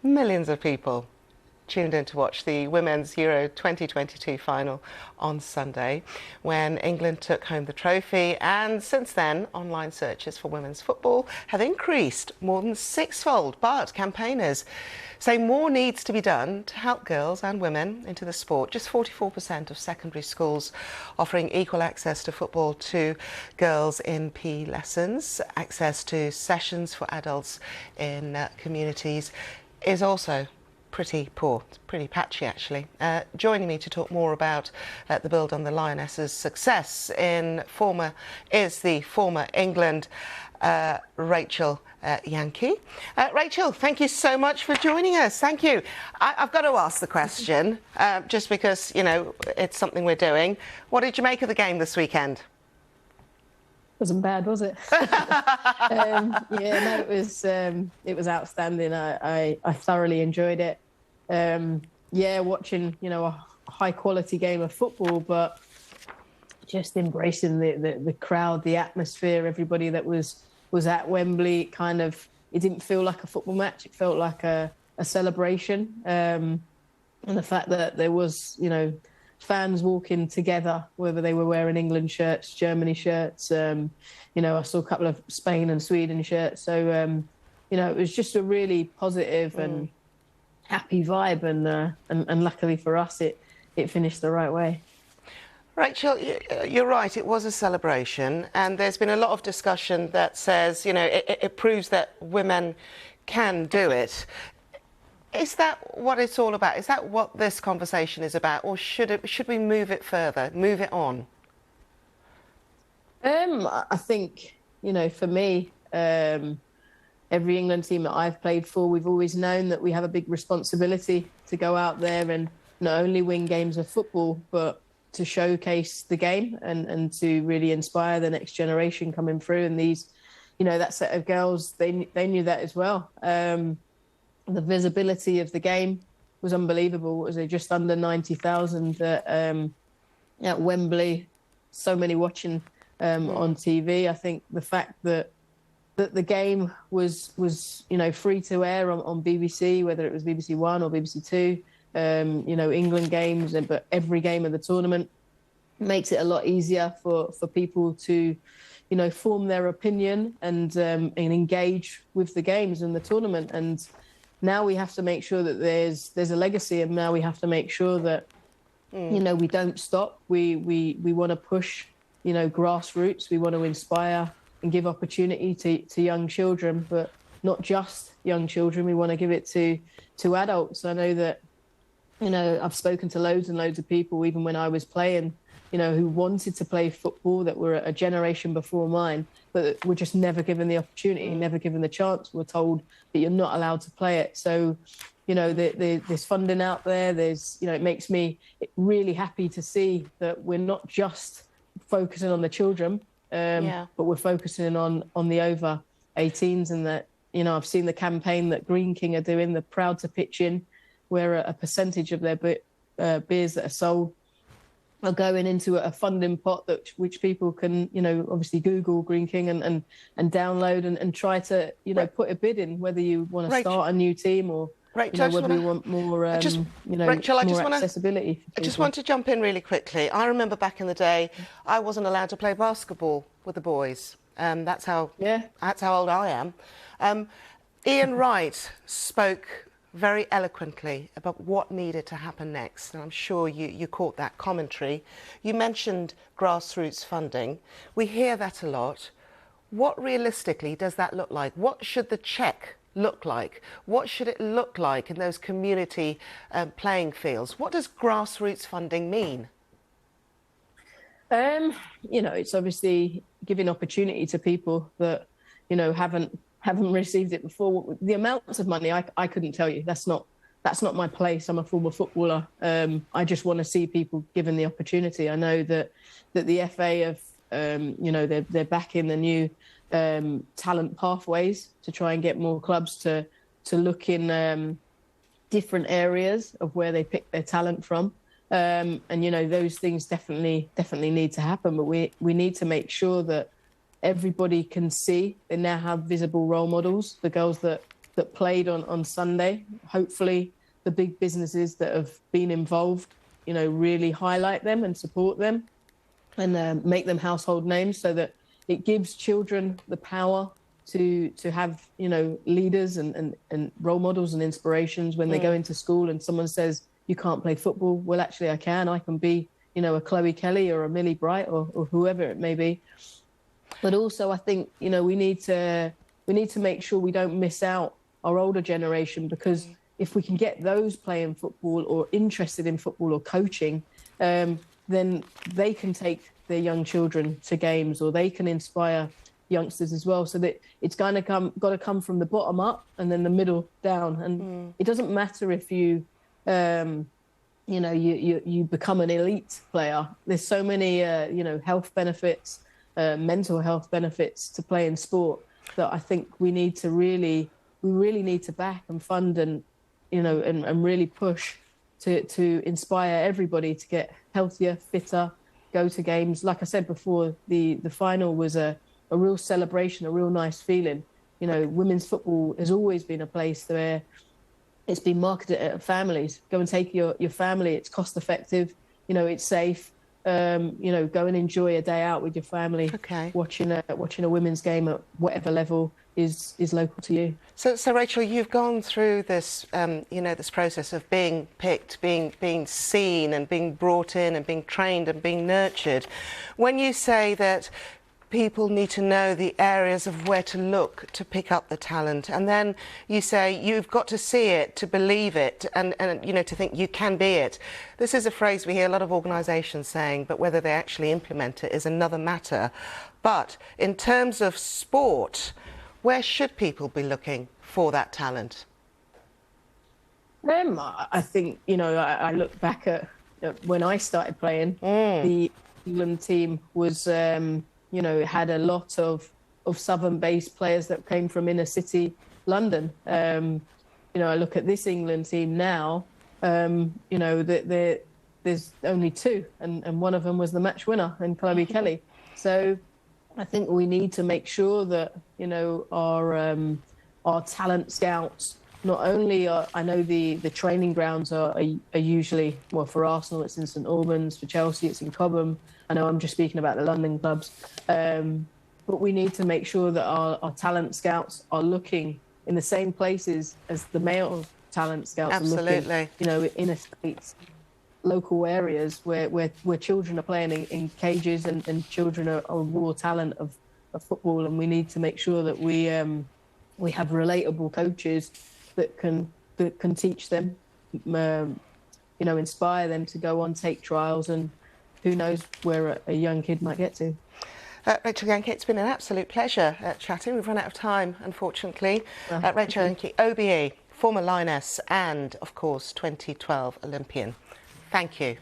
Millions of people tuned in to watch the Women's Euro 2022 final on Sunday when England took home the trophy, and since then online searches for women's football have increased more than sixfold, but campaigners say more needs to be done to help girls and women into the sport. Just 44% of secondary schools offering equal access to football to girls in PE lessons. Access to sessions for adults in communities is also pretty poor. It's pretty patchy, actually. Joining me to talk more about the build on the Lionesses' success is the former England Rachel Yankey. Rachel, thank you so much for joining us. Thank you. I've got to ask the question, just because, you know, it's something we're doing. What did you make of the game this weekend? Wasn't bad, was it? It was outstanding. I thoroughly enjoyed it. Watching, you know, a high quality game of football, but just embracing the crowd, the atmosphere, everybody that was at Wembley. It didn't feel like a football match. It felt like a celebration. And the fact that there was, you know, fans walking together, whether they were wearing England shirts, Germany shirts, I saw a couple of Spain and Sweden shirts. So, it was just a really positive and happy vibe, and luckily for us, it finished the right way. Rachel, you're right, it was a celebration, and there's been a lot of discussion that says, you know, it proves that women can do it. Is that what it's all about? Is that what this conversation is about, or should we move it further, move it on? I think, you know, for me, every England team that I've played for, we've always known that we have a big responsibility to go out there and not only win games of football, but to showcase the game and to really inspire the next generation coming through. And these, you know, that set of girls, they knew that as well. The visibility of the game was unbelievable. Was it just under 90,000 at Wembley? So many watching on TV. I think the fact that the game was free to air on BBC, whether it was BBC One or BBC Two, England games, but every game of the tournament makes it a lot easier for people to, form their opinion and engage with the games and the tournament. And now we have to make sure that there's a legacy, and now we have to make sure that we don't stop. We want to push, grassroots. We want to inspire and give opportunity to young children, but not just young children. We want to give it to adults. I know that, I've spoken to loads and loads of people, even when I was playing, who wanted to play football, that were a generation before mine, but were just never given the opportunity, never given the chance, were told that you're not allowed to play it. So, there's funding out there. It makes me really happy to see that we're not just focusing on the children, but we're focusing on the over 18s, and that, I've seen the campaign that Greene are doing, the Proud to Pitch In, where a percentage of their beers that are sold are going into a funding pot which people can, obviously Google Greene and download and try to, put a bid in, whether you want to start a new team or whether we want more, Rachel, more accessibility. I just want to jump in really quickly. I remember back in the day, I wasn't allowed to play basketball with the boys. That's how old I am. Ian Wright spoke very eloquently about what needed to happen next, and I'm sure you caught that commentary. You mentioned grassroots funding. We hear that a lot. What realistically does that look like? What should the check look like? What should it look like in those community playing fields? What does grassroots funding mean? It's obviously giving opportunity to people that, haven't received it before. The amounts of money, I couldn't tell you. That's not my place. I'm a former footballer. I just want to see people given the opportunity. I know that the FA have, they're backing the new talent pathways to try and get more clubs to look in different areas of where they pick their talent from. Those things definitely need to happen. But we need to make sure that everybody can see. They now have visible role models. The girls that that played on Sunday. Hopefully the big businesses that have been involved, really highlight them and support them and make them household names, so that it gives children the power to have, leaders and role models and inspirations when they go into school and someone says, you can't play football. Well, actually I can be, a Chloe Kelly or a Millie Bright or whoever it may be. But also I think, we need to make sure we don't miss out our older generation, because if we can get those playing football or interested in football or coaching, then they can take their young children to games, or they can inspire youngsters as well. So that it's got to come from the bottom up and then the middle down. And it doesn't matter if you become an elite player. There's so many health benefits, mental health benefits to playing sport, that I think we really need to back and fund and really push to inspire everybody to get healthier, fitter, go to games. Like I said before, the final was a real celebration, a real nice feeling. Women's football has always been a place where it's been marketed at families. Go and take your family. It's cost effective. It's safe. Go and enjoy a day out with your family. Okay. Watching a women's game at whatever level is local to you. So Rachel, you've gone through this, this process of being picked, being seen, and being brought in, and being trained, and being nurtured. When you say that people need to know the areas of where to look to pick up the talent, and then you say you've got to see it to believe it, and to think you can be it. This is a phrase we hear a lot of organisations saying, but whether they actually implement it is another matter. But in terms of sport, where should people be looking for that talent? I think, I look back at when I started playing. The England team was had a lot of southern-based players that came from inner city London. I look at this England team now, there's only two, and one of them was the match winner, and Chloe Kelly. So I think we need to make sure that, our talent scouts, not only I know the training grounds are usually, well, for Arsenal it's in St Albans, for Chelsea it's in Cobham. I know I'm just speaking about the London clubs, but we need to make sure that our talent scouts are looking in the same places as the male talent scouts. Absolutely. Are looking, inner states, local areas where children are playing in cages and children are raw talent of football, and we need to make sure that we have relatable coaches that can teach them, inspire them to go on, take trials, and who knows where a young kid might get to. Rachel Yankey, it's been an absolute pleasure chatting. We've run out of time, unfortunately. Rachel Yankey, OBE, former Lioness, and, of course, 2012 Olympian. Thank you.